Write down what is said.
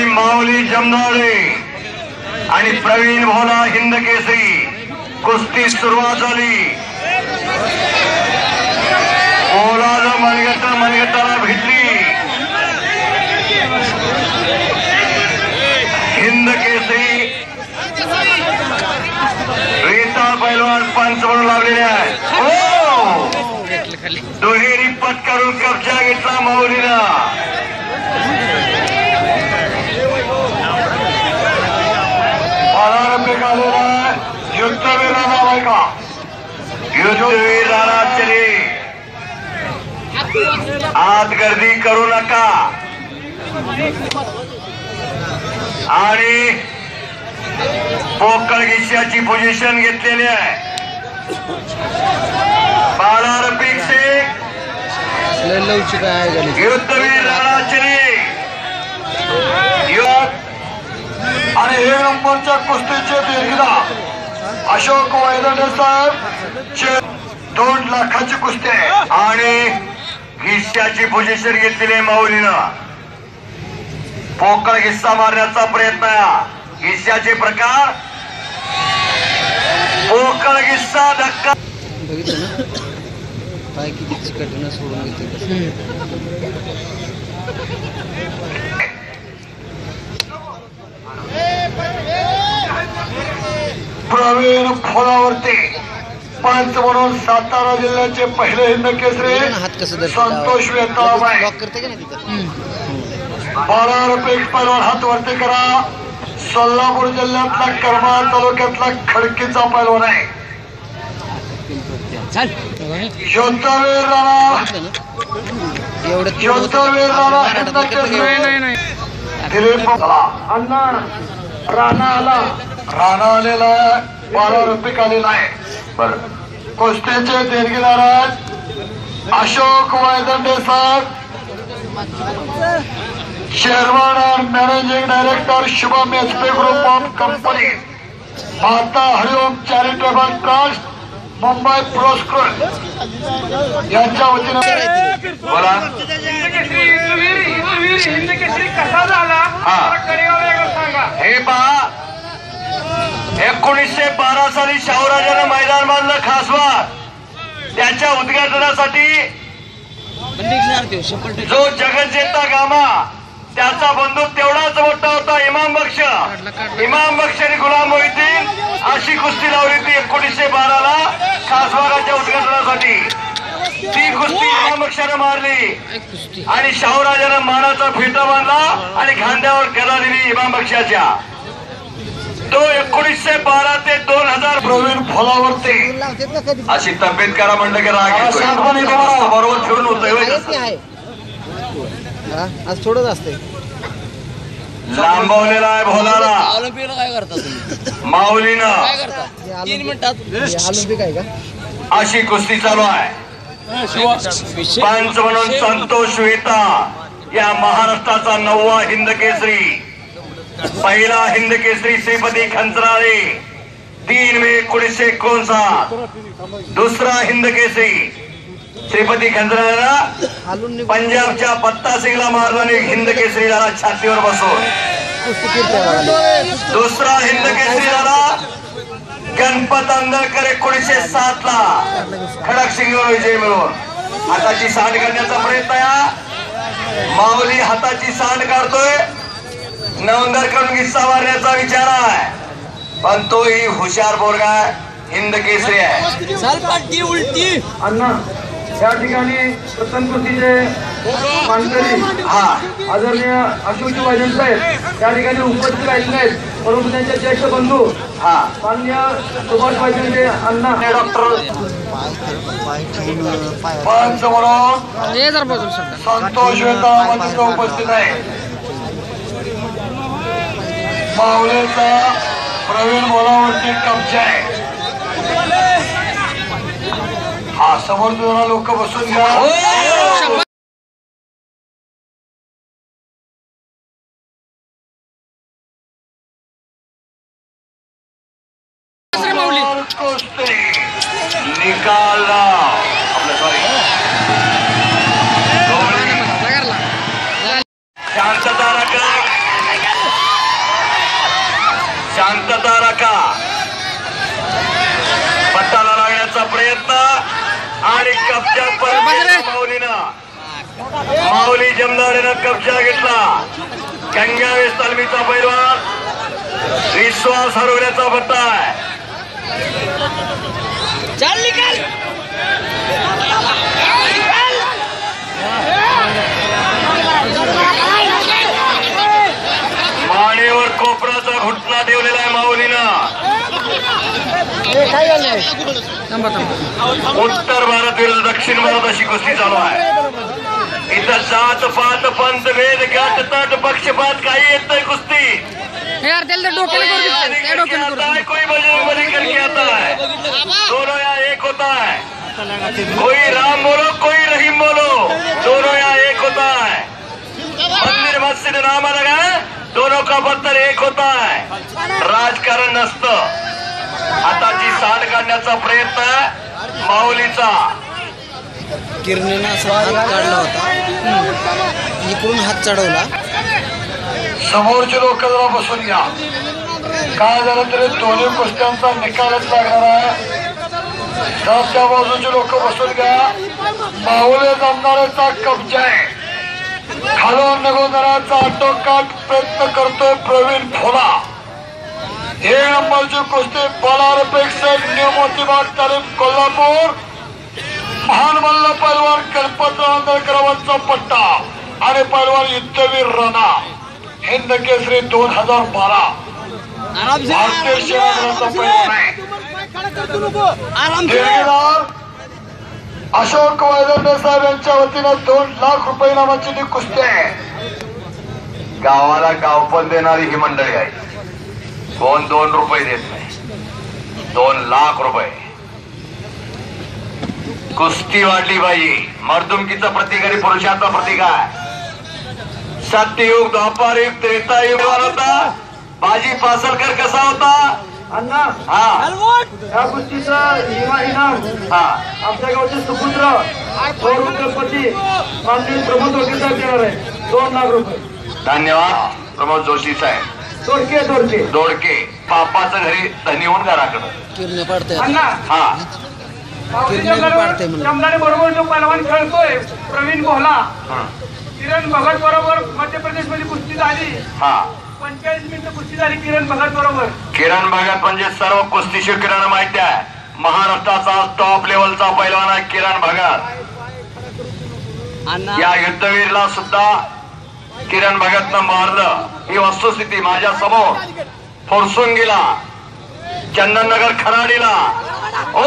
माऊली जमनाळे आणि प्रवीण भोला हिंद केसरी कुस्ती सुरुवात झाली। भोलाला मनगटाला भेटली। हिंद केसरी रेता पैलवान पंच म्हणून लावलेले आहे। दुहेरी पटकारून कब्जा घेतला माऊलीला। 12 रुपये आलेला युद्धवीर नाव आहे का? युद्धवीर राणा चले आत गर्दी करू नका। आणि पोकळ गिशाची पोझिशन घेतलेली आहे। 12 रुपये से युद्धवीर राणा चले आणि 1 नंबरच्या कुस्तीचे देणगीदार अशोक वैदंडे साहेब 2 लाखाची कुस्ती आणि गिस्साची पोझिशन घेतलेली माऊलीनं। पोकळ गिस्सा मारण्याचा प्रयत्न आहे। गिस्साचे प्रकार पोकळ गिस्सा धक्का बघितलं ना पाय किती चिकटणं सोडून घेते। प्रवीण भोलावरती पंच म्हणून सातारा जिल्ह्याचे पहिले हिंद केसरी संतोष वेताळाबाई लॉक करते का नाही तिथं। 12 रुपये पैलवान हात वरती करा। सोलापूर जिल्ह्यातला करमाळ तालुक्यातला खडकीचा पैलवान आहे। युद्धवीर राणा युद्धवीर राणा हिंद केसरी दिलीप अण्णा राणा आला। राणा आलेला 12 रुपये आलेला आहे। बरं कुस्तीचे देणगीदार आहेत अशोक वैदंडे साहेब, chairman and managing director Shubham HP group of company, Mata Hariom charitable trust, Mumbai पुरस्कृत यांच्या वतीने बोला। कसा झाला हे पहा 1912 साली शाहूराजानं मैदान बांधलं खासबाग। त्याच्या उद्घाटनासाठी जो जगज्जेता गामा त्याचा बंधू तेवढाच मोठा होता इमाम बक्ष। इमाम बक्ष आणि गुलाम मोहिद्दीन अशी कुस्ती लावली ती 1912 ला खासबागाच्या उद्घाटनासाठी। ती कुस्ती इमाम बक्षानं मारली आणि शाहूराजानं मानाचा फेटा बांधला आणि खांद्यावर गदा दिली इमाम बक्षाच्या। तो 1912 ते 2000 प्रवीण भोलावरती अशी तब्येत करा म्हणलं की राग येतो। बरोबर फिरून होतोय आज थोडंच असतंय। लांबवलेला आहे भोलाला काय करता तुम्ही माऊलीनं 3 मिनिटात ऑलिम्पिक आहे का? अशी कुस्ती चालू आहे। पंच म्हणून संतोष वेता या महाराष्ट्राचा 9वा हिंद केसरी। पहिला हिंद केसरी श्रीपती खंचनाळे 3 मे 1959। दुसरा हिंद केसरी श्रीपती खंचनाळेला पंजाबच्या पत्ता सिंगला मारला आणि हिंद केसरी झाला छातीवर बसून। दुसरा हिंद केसरी झाला गणपत अंदळकर 1907 ला खडक सिंगवर विजय मिळवून। हाताची सांड करण्याचा प्रयत्न आहे। माऊली हाताची सांड काढतोय। नवंदर कडून गिस्सा मारण्याचा विचार आहे पण तोही हुशार पोरगा हिंद केसरी आहे। उलटी अण्णा या ठिकाणी प्रथम कुस्तीचे मानकरी आदरणीय अशोक वाजन साहेब या ठिकाणी उपस्थित राहिले आहेत। परंतु त्यांचे ज्येष्ठ बंधू माननीय सुभाष वाजन अण्णा डॉक्टर पंच म्हणून संतोष वेता उपस्थित आहे। माऊलीचा प्रवीण भोलावरती कब्जा आहे। हा समोर जरा लोक बसून घ्या। निकाल शांतता राखा। माऊली जमदारेनं कब्जा घेतला. गंगावेश तालमीचा पैलवान विश्वास हरवण्याचा पट्टा आहे. मानेवर कोपराचा घुटना ठेवलेला आहे माऊलीनं. उत्तर भारत विरुद्ध दक्षिण भारत अशी कुस्ती चालू आहे. इथं जात पात पंत भेद गट तट पक्षपात काही येत नाही कुस्ती. कोई बजरंगबली करके आता है. दोनों यहाँ एक होता है. कोई राम बोलो कोई रहीम बोलो, दोनों यहाँ एक होता है. मंदिर मस्जिद नाम अलग है, दोनों का पत्थर एक होता है. राजकारण नसतं. हाताची सांड काढण्याचा प्रयत्न माऊलीचा. किरणीनं असा हात काढला होता, इकडून हात चढवला. समोरचे लोक जरा बसून घ्या. काय झालं तरी दोन्ही कुस्त्यांचा निकालच लागणार आहे. त्या बाजूचे लोक बसून घ्या. माऊली जमदारेचा कब्जा आहे. खालून नगोदराचा आटोकाट प्रयत्न करतोय प्रवीण भोला. 1 नंबरची कुस्ती बलारपेक्षा न्यू मोतीबाग तालीम कोल्हापूर. महान मल्ल पैलवान गणपतराव आंदळकरांचा पट्टा आणि पैलवान युद्धवीर राणा हिंद केसरी 2012 भारतीय सेनादलाचा पैलवान आहे. ठेकेदार अशोक वायदंडे साहेब यांच्या वतीनं 2 लाख रुपये इनामाची ही कुस्ती आहे. गावाला गाव पण देणारी ही मंडळी आहे. कोण 2 रुपये देत नाही. 2 लाख रुपये. कुस्ती वाढली पाहिजे. मर्दुमकीचं प्रतीक आणि पुरुषाचं प्रतीक आहे. सत्ययुग द्वापारयुग त्रेतायुग होता. बाजी पासलकर कसा होता अण्णा? हा या कुस्तीचं इनाम हा आमच्या गावचे सुपुत्र गौरवपती माननीय प्रमोद वकील साहेब देणार आहे. 2 लाख रुपये. धन्यवाद प्रमोद जोशी साहेब. दोडके दोडके पापाचं घरी धनी होऊन घराकडं. किरणे पाडते अण्णा हा जमदारे बरोबर जो पैलवान खेळतोय प्रवीण भोला. किरण भगत बरोबर मध्य प्रदेश मध्ये कुस्ती झाली. हा 45 मिनिटं कुस्ती झाली किरण भगत बरोबर. किरण भगत म्हणजे सर्व कुस्तीशीर किरण माहिती आहे. महाराष्ट्राचा टॉप लेवलचा पैलवान आहे किरण भगत. या युद्धवीरला सुद्धा किरण भगतनं मारलं. ही वस्तुस्थिती माझ्या समोर. फुरसुंगीला, चंदननगर खराडीला. ओ